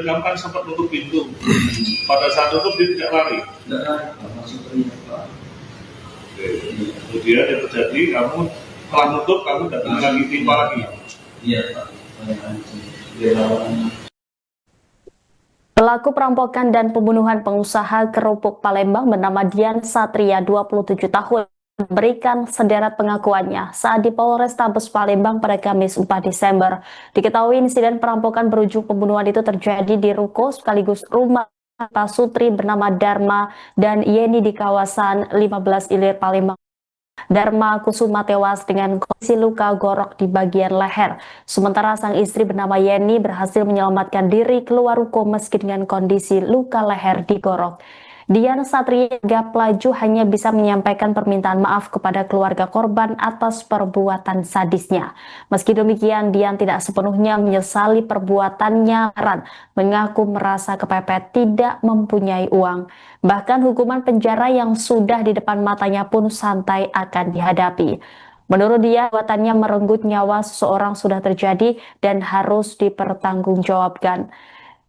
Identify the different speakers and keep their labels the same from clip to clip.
Speaker 1: Kamu kan sempat nutup pintu. Pada saat tutup dia tidak lari.
Speaker 2: Tidak lari, masuk teriak Pak.
Speaker 1: Oke. Kemudian yang terjadi kamu setelah nutup kamu datang lagi timpa lagi.
Speaker 2: Iya Pak. Dia lawan.
Speaker 3: Pelaku perampokan dan pembunuhan pengusaha kerupuk Palembang bernama Dian Satria, 27 tahun, memberikan sederet pengakuannya saat di Polrestabes Palembang pada Kamis 4 Desember. Diketahui insiden perampokan berujung pembunuhan itu terjadi di ruko sekaligus rumah Pak Sutri bernama Dharma dan Yeni di kawasan 15 Ilir Palembang. Dharma Kusuma tewas dengan kondisi luka gorok di bagian leher. Sementara sang istri bernama Yeni berhasil menyelamatkan diri keluar ruko meski dengan kondisi luka leher digorok. Dian Satria gap laju hanya bisa menyampaikan permintaan maaf kepada keluarga korban atas perbuatan sadisnya. Meski demikian, Dian tidak sepenuhnya menyesali perbuatannya, mengaku merasa kepepet tidak mempunyai uang. Bahkan hukuman penjara yang sudah di depan matanya pun santai akan dihadapi. Menurut dia, perbuatannya merenggut nyawa seseorang sudah terjadi dan harus dipertanggungjawabkan.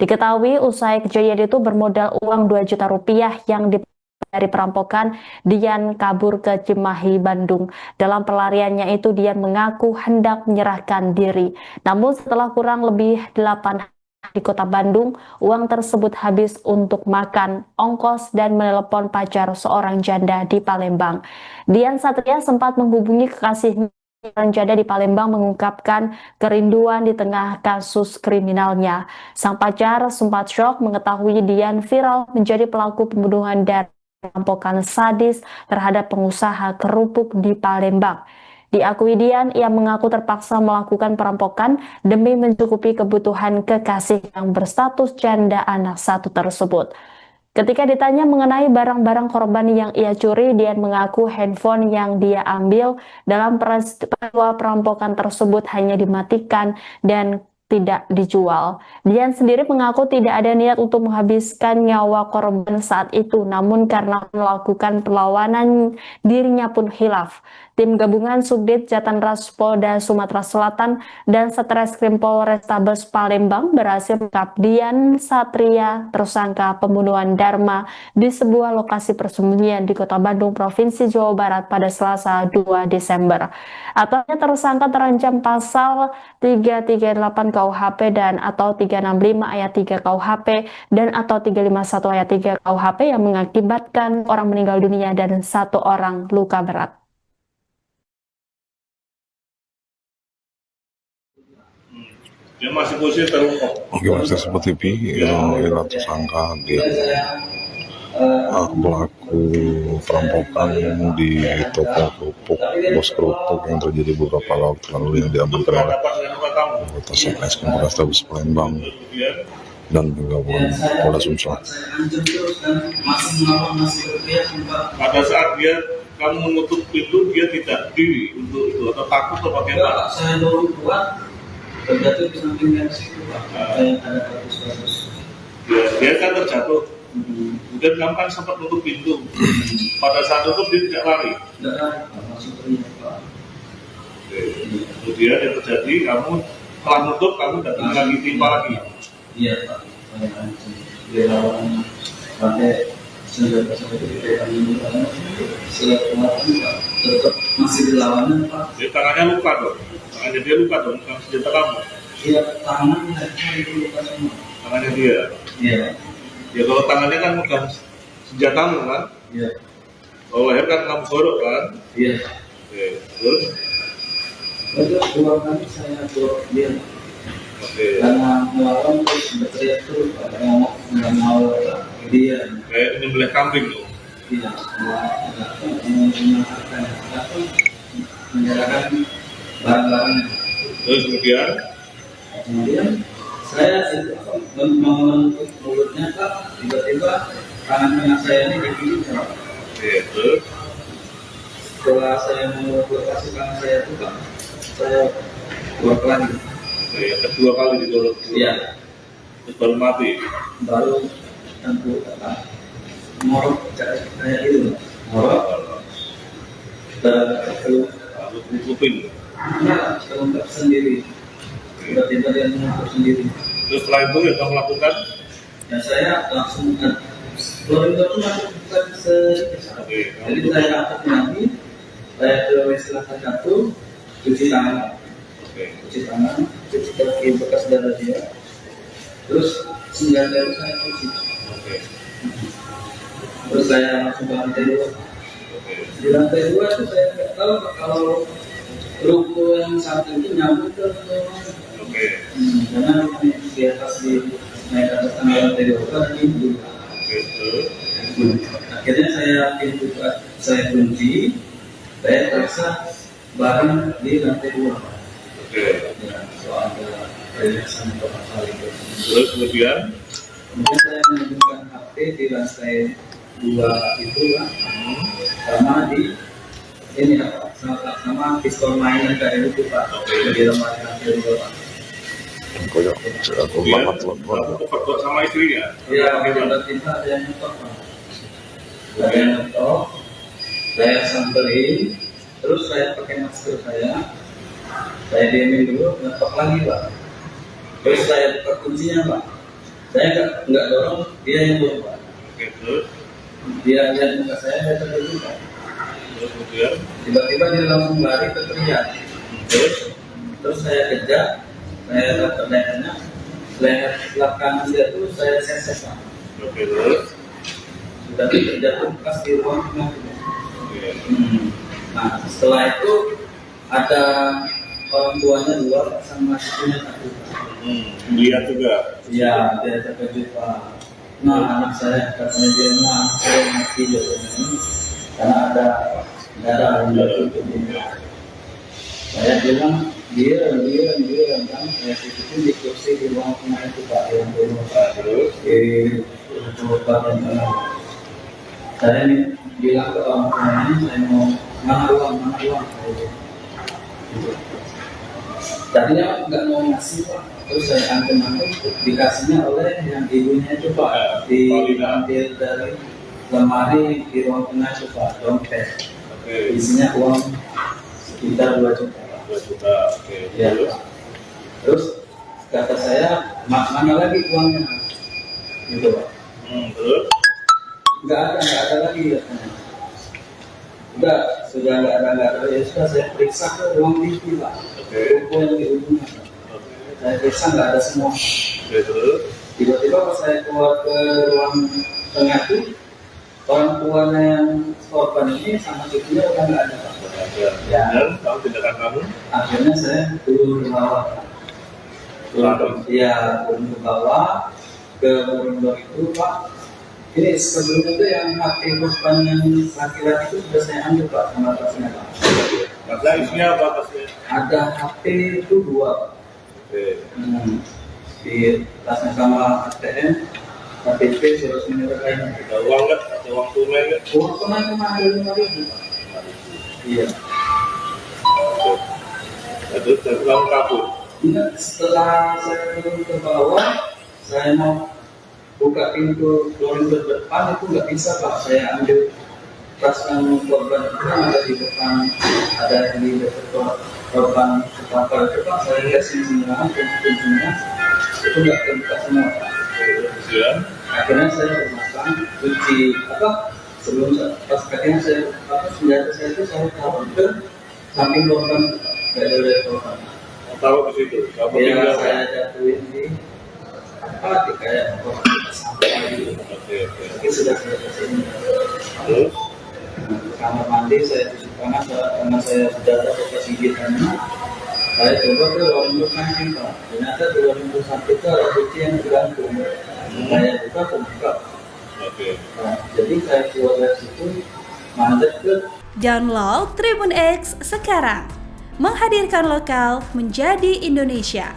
Speaker 3: Diketahui usai kejadian itu bermodal uang 2 juta rupiah yang dari perampokan, Dian kabur ke Cimahi, Bandung. Dalam pelariannya itu, Dian mengaku hendak menyerahkan diri. Namun setelah kurang lebih 8 hari di kota Bandung, uang tersebut habis untuk makan, ongkos, dan menelepon pacar seorang janda di Palembang. Dian Satria sempat menghubungi kekasihnya janda di Palembang mengungkapkan kerinduan di tengah kasus kriminalnya. Sang pacar sempat syok mengetahui Dian viral menjadi pelaku pembunuhan dan perampokan sadis terhadap pengusaha kerupuk di Palembang. Diakui Dian, ia mengaku terpaksa melakukan perampokan demi mencukupi kebutuhan kekasih yang berstatus janda anak satu tersebut. Ketika ditanya mengenai barang-barang korban yang ia curi, Dian mengaku handphone yang dia ambil dalam peristiwa perampokan tersebut hanya dimatikan dan tidak dijual. Dian sendiri mengaku tidak ada niat untuk menghabiskan nyawa korban saat itu, namun karena melakukan perlawanan dirinya pun hilaf. Tim gabungan Subdit Jatantras Polda Sumatera Selatan dan Satreskrim Polrestabes Palembang berhasil menangkap Dian Satria, tersangka pembunuhan Dharma di sebuah lokasi persembunyian di Kota Bandung, Provinsi Jawa Barat pada Selasa 2 Desember. Atasnya tersangka terancam pasal 338 KUHP dan atau 365 ayat 3 KUHP dan atau 351 ayat 3 KUHP yang mengakibatkan orang meninggal dunia dan 1 orang luka berat.
Speaker 1: Dia masih posisi terungkap.
Speaker 4: Gimana seperti TV yang tersangka dia pelaku perampokan di toko kerupuk, bos kerupuk yang terjadi beberapa waktu lalu yang diamankan oleh anggota Satreskrim Polrestabes Palembang dan gabungan Polda Sumsel.
Speaker 1: Pada saat dia kamu menutup pintu, dia tidak diri untuk itu atau takut atau bagaimana?
Speaker 2: Saya dorong keluar, terjatuh di sampingnya di situ Pak. Ada bagus-bagus.
Speaker 1: Dia kan terjatuh. Kemudian kamu kan sempat nutup pintu. Pada saat tutup dia tidak lari.
Speaker 2: Tidak lari, masuk teriak Pak.
Speaker 1: Oke. Kemudian yang terjadi kamu setelah nutup kamu datang lagi timpa lagi.
Speaker 2: Iya Pak. Dia lawan pakai senjata tetap masih dilawan Pak.
Speaker 1: Jadi tangannya luka dong. Tangannya dia luka dong, bukan senjata kamu.
Speaker 2: Iya, tangannya itu luka semua.
Speaker 1: Tangannya dia.
Speaker 2: Iya.
Speaker 1: Ya kalau tangannya kan bukan senjatamu kan.
Speaker 2: Iya.
Speaker 1: Kalau leher kan kamu gorok kan.
Speaker 2: Iya.
Speaker 1: Oke. Terus?
Speaker 2: Terus 2 kali saya gorok dia.
Speaker 1: Oke.
Speaker 2: Karena melawan terus berteriak terus Pak. Nggak mau dia.
Speaker 1: Kayak nyembelih kambing loh.
Speaker 2: Iya. Menyerahkan barang-barangnya.
Speaker 1: Terus kemudian
Speaker 2: Saya itu mau menutup mulutnya Pak, tiba-tiba tangan tengah saya ini digigit Pak.
Speaker 1: terus
Speaker 2: Setelah saya melepaskan tangan saya itu Pak, saya gorok lagi.
Speaker 1: yang kedua kali digorok.
Speaker 2: Iya.
Speaker 1: Terus baru mati.
Speaker 2: Baru tentu apa? Morok kayak itu, morok. Lalu
Speaker 1: Tutupin.
Speaker 2: terungkap sendiri. Tiba-tiba dia menutup sendiri.
Speaker 1: Terus setelah itu yang kamu lakukan?
Speaker 2: Ya saya langsung keluarin itu bukan sedikit.
Speaker 1: Oke.
Speaker 2: Jadi saya angkat lagi, saya ke istilah satu, cuci tangan,
Speaker 1: Oke.
Speaker 2: cuci kaki bekas darah dia, terus 9 jari saya cuci.
Speaker 1: Oke.
Speaker 2: Terus saya langsung ke lantai 2.
Speaker 1: Oke.
Speaker 2: Di lantai 2 itu saya nggak tahu kalau ruko yang satu itu nyambung ke
Speaker 1: Oke.
Speaker 2: karena di atas di naik ke atas tangga lantai 2 itu ada pintu.
Speaker 1: Oke. Terus?
Speaker 2: Akhirnya saya kunci, saya periksa barang di lantai 2.
Speaker 1: Oke.
Speaker 2: Ya, soal ada perhiasan atau apa itu.
Speaker 1: Terus kemudian?
Speaker 2: Kemudian saya menemukan HP di lantai 2 itu lah, sama di ini apa? Sama pistol mainan kayak itu Pak.
Speaker 1: Oke.
Speaker 2: Di lemari lantai 2 Pak.
Speaker 4: Koyo aku
Speaker 1: Kemudian
Speaker 4: banget telepon.
Speaker 1: kamu kepergok sama istrinya?
Speaker 2: Iya,
Speaker 1: Bagaimana?
Speaker 2: tiba-tiba ada yang nyetok Pak. Ada yang nyetok, saya samperin, terus saya pakai masker saya diemin dulu, nyetok lagi Pak. Terus saya buka kuncinya Pak. Saya nggak dorong, dia yang dorong Pak.
Speaker 1: Oke. Terus?
Speaker 2: Dia lihat muka saya terkejut Pak.
Speaker 1: Terus kemudian?
Speaker 2: Tiba-tiba dia langsung lari ke teriak. Terus saya kejar, saya dapat lehernya, leher belakang dia tuh saya sesek Pak.
Speaker 1: Oke. Terus?
Speaker 2: Sudah terjatuh bekas di ruang tengah.
Speaker 1: Oke.
Speaker 2: Nah setelah itu ada orang tuanya 2 sama istrinya 1.
Speaker 1: Lihat juga.
Speaker 2: Iya, dia terkejut Pak. Nah anak saya katanya dia anak saya mati jatuhnya karena ada darah yang jatuh ke dia. Saya bilang dia kan saya titipin di kursi di ruang tengah itu Pak, yang di rumah Pak.
Speaker 1: Terus?
Speaker 2: Di bagian tengah. Saya bilang ke orang tuanya saya mau mana uang. Tadinya nggak mau ngasih Pak, terus saya angkat dikasihnya oleh yang ibunya itu Pak, diambil dari lemari di ruang tengah itu Pak, dompet.
Speaker 1: Oke.
Speaker 2: Isinya uang sekitar 2 juta.
Speaker 1: 2 juta. Oke.
Speaker 2: Ya,
Speaker 1: Terus?
Speaker 2: Pak. Terus kata saya, mana lagi uangnya? Gitu Pak.
Speaker 1: Terus?
Speaker 2: Nggak ada lagi katanya. Udah, sudah nggak ada. Ya sudah saya periksa ke ruang TV Pak.
Speaker 1: Oke.
Speaker 2: Ruko yang di ujungnya Pak.
Speaker 1: Oke.
Speaker 2: Saya periksa nggak ada semua.
Speaker 1: Oke. Terus?
Speaker 2: Tiba-tiba pas saya keluar ke ruang tengah itu, orang tuanya yang korban ini sama cucunya udah nggak ada Pak.
Speaker 1: Ya. Dan kamu tindakan kamu?
Speaker 2: Akhirnya saya turun ke bawah. Turun ke bawah ke koridor itu Pak. Ini sebelumnya itu yang HP korban yang laki-laki itu sudah saya ambil Pak sama tasnya Pak.
Speaker 1: Masa isinya apa tasnya?
Speaker 2: Ada HP itu 2 Pak.
Speaker 1: Oke.
Speaker 2: Di tasnya sama ATM, KTP, surat menyurat lainnya.
Speaker 1: Ada uang nggak? Ada uang tunai nggak?
Speaker 2: Uang tunai cuma ada 5.000 Pak. Iya.
Speaker 1: Terus kamu kabur?
Speaker 2: Ingat setelah saya turun ke bawah, saya mau buka pintu koridor depan itu nggak bisa Pak. Saya ambil tas yang korban itu kan ada di depan, ada yang di dekat korban kapal itu Pak. Saya lihat sini kuncinya itu nggak terbuka semua Pak.
Speaker 1: Kemudian?
Speaker 2: Akhirnya saya bermakan kunci sebelum pas akhirnya saya senjata saya itu saya taruh ke samping korban Pak. Nggak ada dari korban.
Speaker 1: Taruh di situ. Kamu
Speaker 2: Ya
Speaker 1: tinggal.
Speaker 2: saya jatuhin di di kayak sampai gitu.
Speaker 1: Oke.
Speaker 2: Tapi sudah saya kesini.
Speaker 1: Terus?
Speaker 2: Kamar mandi saya cuci tangan karena saya sudah ada bekas gigitannya. Saya coba ke ruang samping Pak. Ternyata di ruang samping itu ada kunci yang tergantung. Saya buka.
Speaker 1: Oke.
Speaker 2: Nah, jadi saya keluar dari situ manjat ke.
Speaker 5: Download Tribun X sekarang. Menghadirkan lokal menjadi Indonesia.